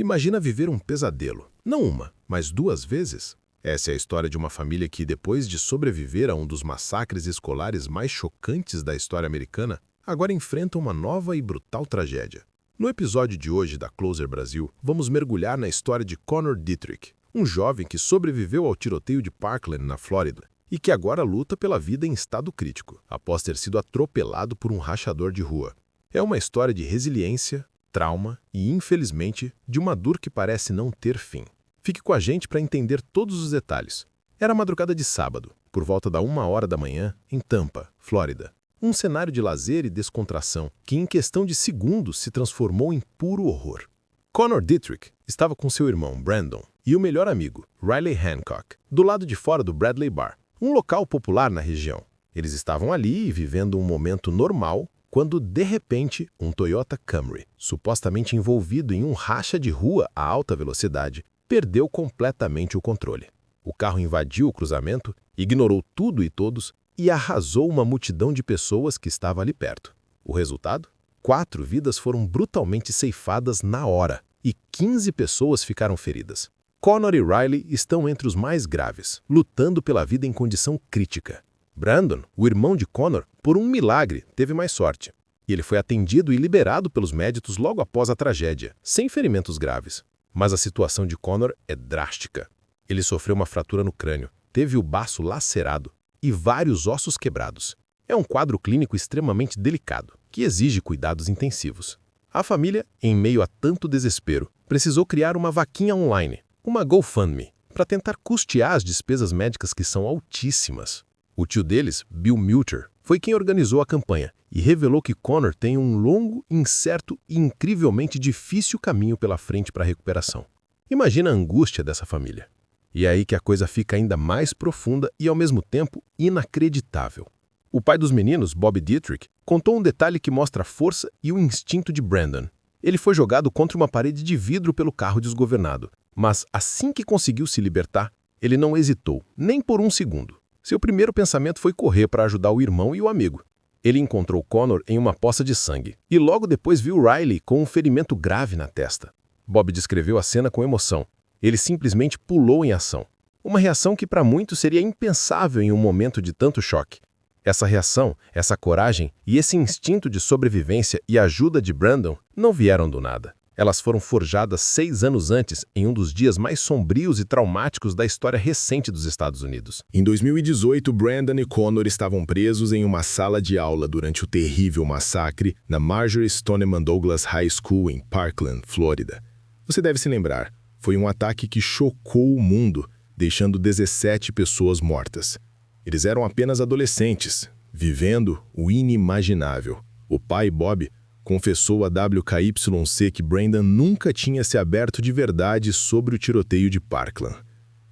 Imagina viver um pesadelo. Não uma, mas 2 vezes. Essa é a história de uma família que, depois de sobreviver a um dos massacres escolares mais chocantes da história americana, agora enfrenta uma nova e brutal tragédia. No episódio de hoje da Closer Brasil, vamos mergulhar na história de Connor Dietrich, um jovem que sobreviveu ao tiroteio de Parkland, na Flórida, e que agora luta pela vida em estado crítico, após ter sido atropelado por um rachador de rua. É uma história de resiliência, trauma e, infelizmente, de uma dor que parece não ter fim. Fique com a gente para entender todos os detalhes. Era madrugada de sábado, por volta da 1h da manhã, em Tampa, Flórida. Um cenário de lazer e descontração que, em questão de segundos, se transformou em puro horror. Connor Dietrich estava com seu irmão, Brandon, e o melhor amigo, Riley Hancock, do lado de fora do Bradley Bar, um local popular na região. Eles estavam ali vivendo um momento normal, quando, de repente, um Toyota Camry, supostamente envolvido em um racha de rua a alta velocidade, perdeu completamente o controle. O carro invadiu o cruzamento, ignorou tudo e todos e arrasou uma multidão de pessoas que estava ali perto. O resultado? 4 vidas foram brutalmente ceifadas na hora e 15 pessoas ficaram feridas. Connor e Riley estão entre os mais graves, lutando pela vida em condição crítica. Brandon, o irmão de Connor, por um milagre, teve mais sorte. E ele foi atendido e liberado pelos médicos logo após a tragédia, sem ferimentos graves. Mas a situação de Connor é drástica. Ele sofreu uma fratura no crânio, teve o baço lacerado e vários ossos quebrados. É um quadro clínico extremamente delicado, que exige cuidados intensivos. A família, em meio a tanto desespero, precisou criar uma vaquinha online, uma GoFundMe, para tentar custear as despesas médicas que são altíssimas. O tio deles, Bill Milter, foi quem organizou a campanha e revelou que Connor tem um longo, incerto e incrivelmente difícil caminho pela frente para a recuperação. Imagina a angústia dessa família. E é aí que a coisa fica ainda mais profunda e, ao mesmo tempo, inacreditável. O pai dos meninos, Bob Dietrich, contou um detalhe que mostra a força e o instinto de Brandon. Ele foi jogado contra uma parede de vidro pelo carro desgovernado, mas assim que conseguiu se libertar, ele não hesitou, nem por um segundo. Seu primeiro pensamento foi correr para ajudar o irmão e o amigo. Ele encontrou Connor em uma poça de sangue e logo depois viu Riley com um ferimento grave na testa. Bob descreveu a cena com emoção. Ele simplesmente pulou em ação. Uma reação que para muitos seria impensável em um momento de tanto choque. Essa reação, essa coragem e esse instinto de sobrevivência e ajuda de Brandon não vieram do nada. Elas foram forjadas 6 anos antes, em um dos dias mais sombrios e traumáticos da história recente dos Estados Unidos. Em 2018, Brandon e Connor estavam presos em uma sala de aula durante o terrível massacre na Marjory Stoneman Douglas High School em Parkland, Flórida. Você deve se lembrar, foi um ataque que chocou o mundo, deixando 17 pessoas mortas. Eles eram apenas adolescentes, vivendo o inimaginável. O pai, Bob, confessou a WKYC que Brandon nunca tinha se aberto de verdade sobre o tiroteio de Parkland.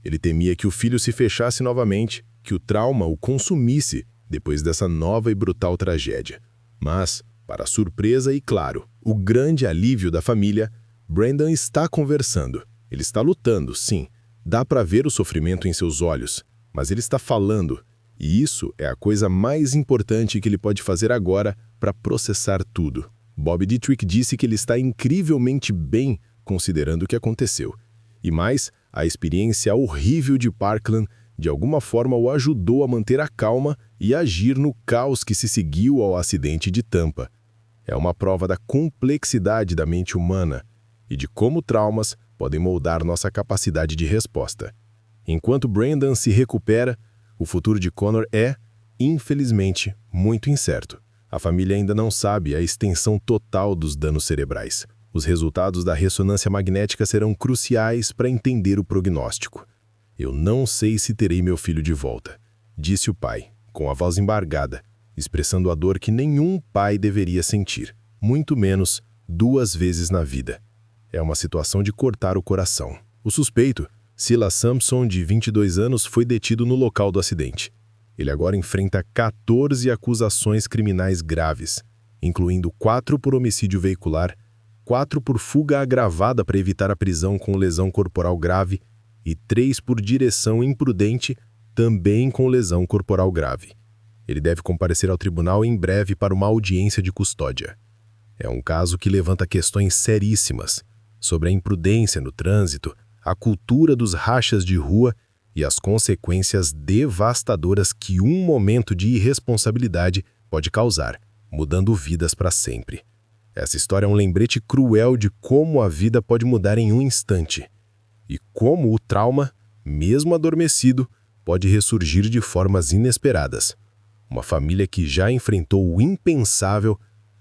Ele temia que o filho se fechasse novamente, que o trauma o consumisse depois dessa nova e brutal tragédia. Mas, para surpresa e, claro, o grande alívio da família, Brandon está conversando. Ele está lutando, sim. Dá para ver o sofrimento em seus olhos, mas ele está falando. E isso é a coisa mais importante que ele pode fazer agora para processar tudo. Bob Dietrich disse que ele está incrivelmente bem considerando o que aconteceu. E mais, a experiência horrível de Parkland de alguma forma o ajudou a manter a calma e agir no caos que se seguiu ao acidente de Tampa. É uma prova da complexidade da mente humana e de como traumas podem moldar nossa capacidade de resposta. Enquanto Brandon se recupera, o futuro de Connor é, infelizmente, muito incerto. A família ainda não sabe a extensão total dos danos cerebrais. Os resultados da ressonância magnética serão cruciais para entender o prognóstico. Eu não sei se terei meu filho de volta, disse o pai, com a voz embargada, expressando a dor que nenhum pai deveria sentir, muito menos 2 vezes na vida. É uma situação de cortar o coração. O suspeito, Silas Sampson, de 22 anos, foi detido no local do acidente. Ele agora enfrenta 14 acusações criminais graves, incluindo 4 por homicídio veicular, 4 por fuga agravada para evitar a prisão com lesão corporal grave e 3 por direção imprudente, também com lesão corporal grave. Ele deve comparecer ao tribunal em breve para uma audiência de custódia. É um caso que levanta questões seríssimas sobre a imprudência no trânsito, a cultura dos rachas de rua e as consequências devastadoras que um momento de irresponsabilidade pode causar, mudando vidas para sempre. Essa história é um lembrete cruel de como a vida pode mudar em um instante e como o trauma, mesmo adormecido, pode ressurgir de formas inesperadas. Uma família que já enfrentou o impensável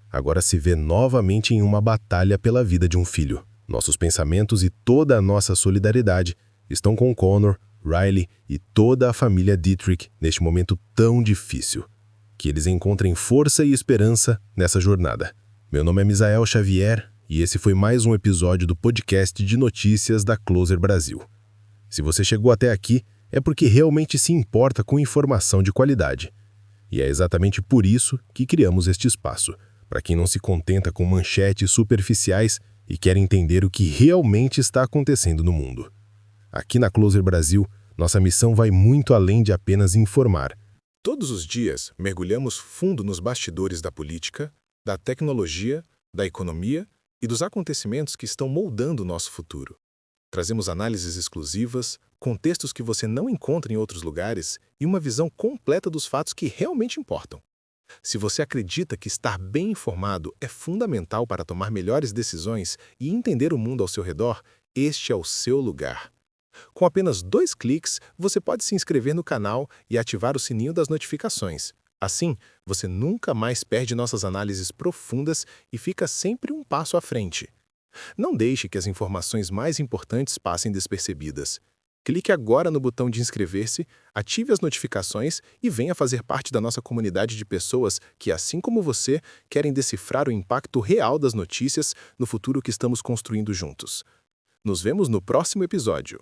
agora se vê novamente em uma batalha pela vida de um filho. Nossos pensamentos e toda a nossa solidariedade estão com Connor, Riley e toda a família Dietrich neste momento tão difícil. Que eles encontrem força e esperança nessa jornada. Meu nome é Misael Xavier e esse foi mais um episódio do podcast de notícias da Closer Brasil. Se você chegou até aqui, é porque realmente se importa com informação de qualidade. E é exatamente por isso que criamos este espaço, para quem não se contenta com manchetes superficiais e quer entender o que realmente está acontecendo no mundo. Aqui na Closer Brasil, nossa missão vai muito além de apenas informar. Todos os dias, mergulhamos fundo nos bastidores da política, da tecnologia, da economia e dos acontecimentos que estão moldando o nosso futuro. Trazemos análises exclusivas, contextos que você não encontra em outros lugares e uma visão completa dos fatos que realmente importam. Se você acredita que estar bem informado é fundamental para tomar melhores decisões e entender o mundo ao seu redor, este é o seu lugar. Com apenas 2 cliques, você pode se inscrever no canal e ativar o sininho das notificações. Assim, você nunca mais perde nossas análises profundas e fica sempre um passo à frente. Não deixe que as informações mais importantes passem despercebidas. Clique agora no botão de inscrever-se, ative as notificações e venha fazer parte da nossa comunidade de pessoas que, assim como você, querem decifrar o impacto real das notícias no futuro que estamos construindo juntos. Nos vemos no próximo episódio.